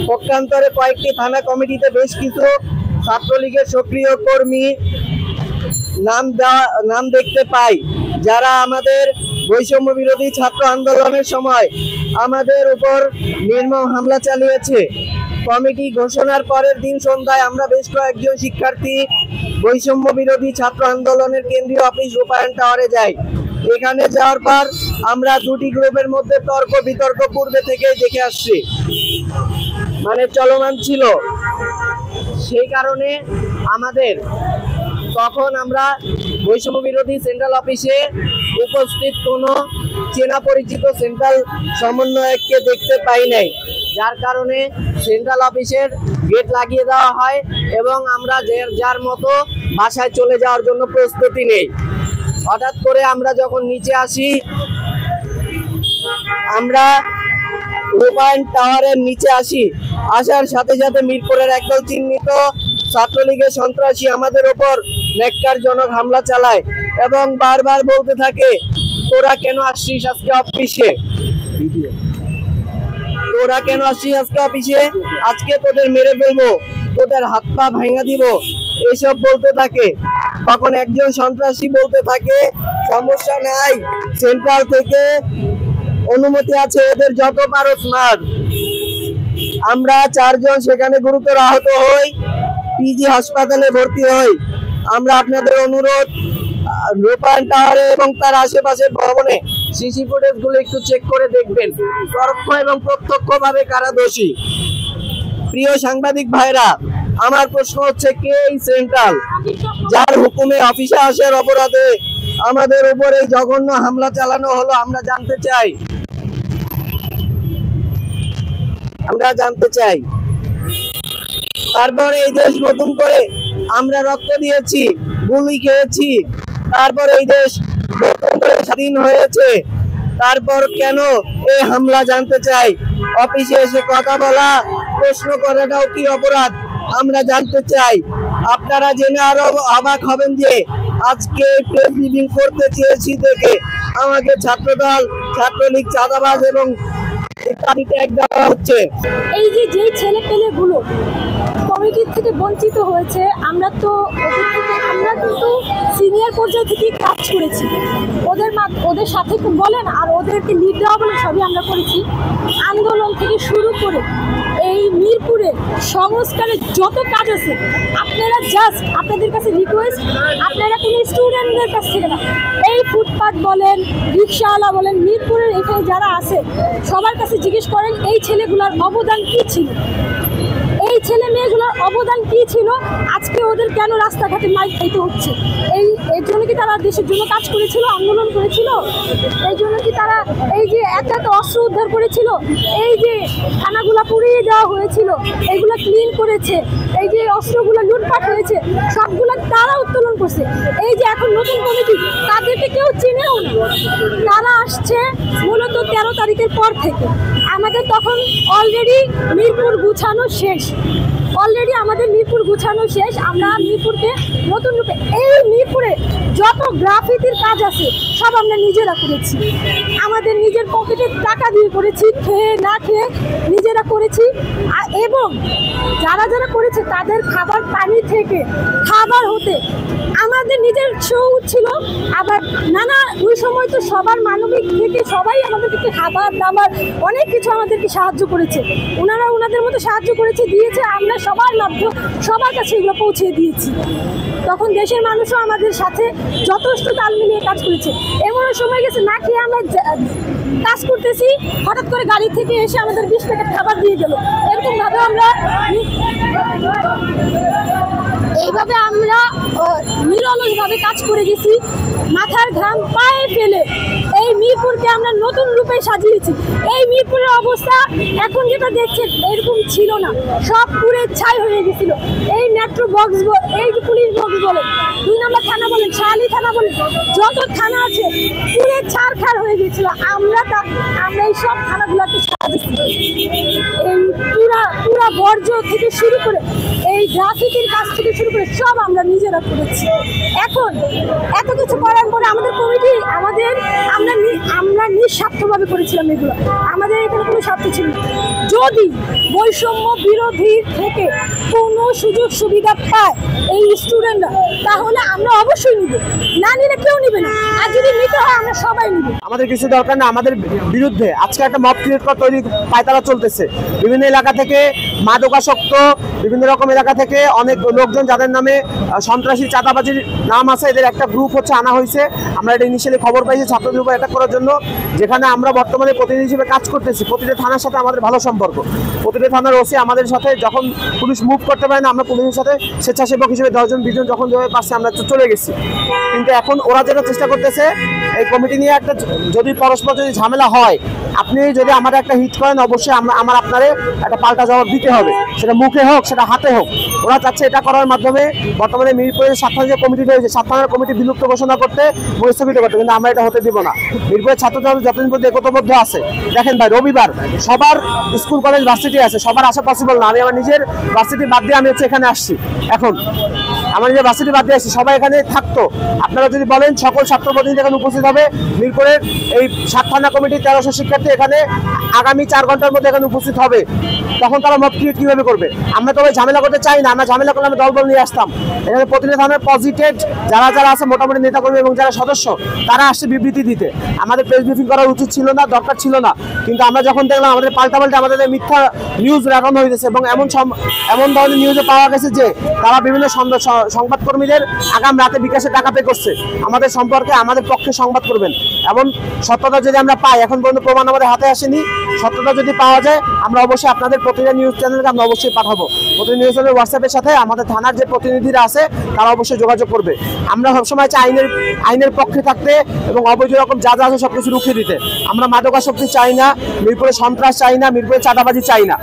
পক্ষান্তরে কয়েকটি থানা কমিটিতে বেশ কিছু ছাত্রলীগের সক্রিয় কর্মী নাম দেখতে পাই, যারা আমাদের বৈষম্য বিরোধী ছাত্র আন্দোলনের সময় আমাদের উপর নির্মম হামলা চালিয়েছে। কমিটি ঘোষণার পরের দিন সন্ধ্যায় আমরা বেশ কয়েকজন শিক্ষার্থী বৈষম্য বিরোধী ছাত্র আন্দোলনের কেন্দ্রীয় অফিস রূপায়ণ টাওয়ারে যাই। এখানে যাওয়ার পর আমরা দুটি গ্রুপের মধ্যে তর্ক বিতর্ক পূর্বে থেকে দেখে আসছি, মানে চলমান ছিল। সেই কারণে আমাদের তখন আমরা বৈষম্য বিরোধী সেন্ট্রাল অফিসে উপস্থিত কোনো চেনা পরিচিত সেন্ট্রাল সমন্বয়ককে দেখতে পাই নাই, যার কারণে সেন্ট্রাল অফিসের গেট লাগিয়ে দেওয়া হয় এবং আমরা যার মতো বাসায় চলে যাওয়ার জন্য প্রস্তুতি নেই। হঠাৎ করে আমরা যখন নিচে আসি, আমরা রূপায়ণ টাওয়ারের নিচে আসার সাথে সাথে মিরপুরের একদল চিহ্নিত ছাত্রলীগের সন্ত্রাসী আমাদের ওপর ন্যাক্কারজনক হামলা চালায় এবং বারবার বলতে থাকে, তোরা কেন আসছিস আজকে অফিসে, তোরা কেন আসছিস আজকে অফিসে, আজকে তোদের মেরে ফেলবো, তোদের হাত পা ভাঙা দিব, এইসব বলতে থাকে। তখন একজন সন্ত্রাসী বলতে থাকে, সমস্যা নাই, সেন্ট্রাল থেকে অনুমতি আছে, এদের যত পারো মার। আমরা চারজন সেখানে গুরুতর আহত হই, পিজি হাসপাতালে ভর্তি হই। আমরা আপনাদের অনুরোধ, রূপায়ণ টাওয়ারে এবং তার আশেপাশের ভবনে সিসি ফুটেজ গুলো একটু চেক করে দেখবেন, পরোক্ষ এবং প্রত্যক্ষভাবে কারা দোষী। প্রিয় সাংবাদিক ভাইরা, আমার প্রশ্ন হচ্ছে, কে এই সেন্ট্রাল যার হুকুমে অফিসে আসার অপরাধে আমাদের উপরে জঘন্য হামলা চালানো হলো? আমরা জানতে চাই। তারপরে এই দেশ নতুন করে আমরা রক্ত দিয়েছি, গুলি খেয়েছি, তারপর এই দেশ নতুন করে স্বাধীন হয়েছে, তারপর কেন এই হামলা? জানতে চাই। অফিসে এসে কথা বলা, প্রশ্ন করাটাও কি অপরাধ? আমরা জানতে চাই। আপনারা জেনে আরো অবাক হবেন যে আজকে প্রেস ব্রিফিং করতে চেয়েছি দেখে আমাকে ছাত্রদল, ছাত্রলীগ চাঁদাবাজ এবং ইত্যাদিতে এক দেওয়া হচ্ছে। এই যে ছেলেপেলেগুলো কমিটির থেকে বঞ্চিত হয়েছে, আমরা কিন্তু সিনিয়র পর্যায়ে থেকে কাজ করেছি, ওদের সাথে বলেন আর ওদেরকে লিড দেওয়া বলে সবই আমরা করেছি। আন্দোলন থেকে শুরু করে এই মিরপুরের সংস্কারের যত কাজ আছে, আপনারা জাস্ট আপনাদের কাছে রিকোয়েস্ট, আপনারা কোনো স্টুডেন্টদের কাছ থেকে না, এই ফুটপাথ বলেন, রিক্সাওয়ালা বলেন, মিরপুরের এখানে যারা আছে সবার কাছে জিজ্ঞেস করেন এই ছেলেগুলোর অবদান কী ছিল, এই ছেলে মেয়েগুলোর অবদান কী ছিল, আজকে ওদের কেন রাস্তাঘাটে মাইক খাইতে হচ্ছে? এর জন্য কি তারা দেশের জন্য কাজ করেছিল, আন্দোলন করেছিল? এই জন্য কি তারা এই যে এত অস্ত্র উদ্ধার করেছিল, এই যে থানাগুলো পুড়িয়ে দেওয়া হয়েছিল, এইগুলো ক্লিন করেছে, এই যে অস্ত্রগুলো লুটপাট হয়েছে, সবগুলো তারা উত্তোলন করছে। এই যে এখন নতুন কমিটি, তাদেরকে কেউ চিনেও না, তারা আসছে মূলত 13 তারিখের পর থেকে। আমাদের তখন অলরেডি মিরপুর গুছানো শেষ, আমরা মিরপুরকে নতুন রূপে, এই মিরপুরে যত গ্রাফিতির কাজ আছে সব আমরা নিজেরা করেছি, আমাদের নিজের পকেটের টাকা দিয়ে করেছি, খেয়ে না খেয়ে নিজেরা করেছি। এবং যারা করেছে তাদের খাবার পানি থেকে খাবার হতে আমাদের নিজের শৌ ছিল। আবার ওই সময় তো সবার মানবিক থেকে সবাই আমাদেরকে খাবার দাবার অনেক কিছু আমাদেরকে সাহায্য করেছে, ওনারা ওনাদের মতো সাহায্য দিয়েছে, আমরা সবার কাছে এগুলো পৌঁছে দিয়েছি। তখন দেশের মানুষও আমাদের সাথে যথেষ্ট তাল মিলিয়ে কাজ করেছে। এমনও সময় গেছে না খেয়ে আমরা কাজ করতেছি, হঠাৎ করে গাড়ি থেকে এসে আমাদের 20 প্যাকেট খাবার দিয়ে গেল। এরকমভাবে আমরা নিরলসভাবে কাজ করে গেছি, মাথার ঘাম পায়ে ফেলে এই মিরপুরকে আমরা নতুন রূপে সাজিয়েছি। এই মিরপুরের অবস্থা এখন যেটা দেখছেন এরকম ছিল না, সব পুরে ছাই হয়ে গেছিল। এই মেট্রো বক্স, এই যে পুলিশ বক্স বলেন, 2 নম্বর থানা বলেন, শাহালি থানা বলেন, যত থানা আছে পুরে ছাড়খাড় হয়ে গেছিল। আমরা এই সব থানাগুলোকে সাজিয়েছি। এই পুরা বর্জ্য থেকে শুরু করে এই গ্রাফিতির কাজ থেকে শুরু করে সব আমরা নিজেরা করেছি। এখন এত কিছু করার পরে আমাদের কমিটি, আমরা আমরা নিঃস্বার্থভাবে করেছিলাম এগুলো, আমাদের এখানে কোনো স্বার্থ ছিল না। যদি বৈষম্য বিরোধী থেকে কোনো সুযোগ সুবিধা পায় এই স্টুডেন্টরা, তাহলে আমরা অবশ্যই নিব, না নিলে কেউ নিবে না, আর যদি নিতে হয় আমরা সবাই নিব। আমাদের কিছু দরকার না, আমাদের বিরুদ্ধে আজকে একটা মব ক্রিয়েট করা তৈরি পায়তারা চলতেছে। বিভিন্ন এলাকা থেকে মাদকাসক্ত, বিভিন্ন রকম এলাকা থেকে অনেক লোকজন যাদের নামে সন্ত্রাসী চাঁদাবাজির নাম আছে, এদের একটা গ্রুপ হচ্ছে আনা হয়েছে। আমরা এটা ইনিশিয়ালি খবর পাইছি ছাত্রদের উপর অ্যাটাক করার জন্য, যেখানে আমরা বর্তমানে প্রতিনিধি হিসেবে কাজ করতেছি। প্রতিটা থানার সাথে আমাদের ভালো সম্পর্ক, প্রতিটা থানার ওসি আমাদের সাথে যখন পুলিশ মুভ করতে পারে না, আমরা পুলিশের সাথে স্বেচ্ছাসেবক হিসেবে 10 জন 20 জন যখন যেভাবে পারছে আমরা চলে গেছি। কিন্তু এখন ওরা যেটা চেষ্টা করতেছে এই কমিটি নিয়ে একটা, যদি পরস্পর যদি ঝামেলা হয়, আপনি যদি আমার একটা হিট করেন, অবশ্যই আমার আপনারে একটা পাল্টা জবাব দিতে হবে, সেটা মুখে হোক সেটা হাতে হোক। ওরা চাচ্ছে এটা করার মাধ্যমে বর্তমানে মিরপুরের 7 থানার যে কমিটি রয়েছে, 7 থানার কমিটি বিলুপ্ত ঘোষণা করতে, স্থগিত করতে, কিন্তু আমরা এটা হতে দিব না। মিরপুরের ছাত্রছাত্রী যতদিন পর্যন্ত একতাবদ্ধ আছে, দেখেন ভাই, রবিবার সবার স্কুল কলেজ ভার্সিটি আছে, সবার আসা পসিবল না। আমি আমার নিজের ভার্সিটি বাদ দিয়ে আমি হচ্ছে এখানে আসছি, এখন আমার নিজের ভার্সিটি বাদ দিয়ে আসছি, সবাই এখানে থাকতো। আপনারা যদি বলেন সকল ছাত্র প্রতিনিধি এখানে উপস্থিত হবে, মিরপুরের এই 7 থানা কমিটি 1300 শিক্ষার্থী এখানে আগামী 4 ঘন্টার মধ্যে এখানে উপস্থিত হবে, তখন তারা মব ক্রিয়েট কিভাবে করবে? আমরা তো ঝামেলা করতে চাই না, আমরা ঝামেলা করলে আমি দলবল নিয়ে আসতাম। এখানে প্রতিনিধি থানার পজিটেড যারা আছে মোটামুটি নেতাকর্মী এবং যারা সদস্য, তারা আসছে বিবৃতি দিতে। আমাদের প্রেস ব্রিফিং করা উচিত ছিল না, দরকার ছিল না, কিন্তু আমরা যখন দেখলাম আমাদের পাল্টাপাল্টা আমাদের মিথ্যা নিউজ রাখানো হয়েছে এবং এমন ধরনের নিউজে পাওয়া গেছে যে তারা বিভিন্ন সংবাদকর্মীদের আগাম রাতে বিকাশে টাকা পে করছে আমাদের সম্পর্কে, আমাদের পক্ষে সংবাদ করবেন। এমন সত্যতা যদি আমরা পাই, এখন পর্যন্ত প্রমাণ আমাদের হাতে আসেনি, সত্যতা যদি পাওয়া যায় আমরা অবশ্যই আপনাদের প্রতিটা নিউজ চ্যানেলকে আমরা অবশ্যই পাঠাবো। প্রতিটি নিউজ চ্যানেল হোয়াটসঅ্যাপের সাথে আমাদের থানার যে প্রতিনিধিরা আছে তারা অবশ্যই যোগাযোগ করবে। আমরা সবসময় চাই আইনের পক্ষে থাকতে এবং অবৈধ রকম যা আছে সবকিছু রুখে দিতে। আমরা মাদকাসক্তি চাই না, মিরপুরে সন্ত্রাস চাই না, মিরপুরে চাঁদাবাজি চাই না।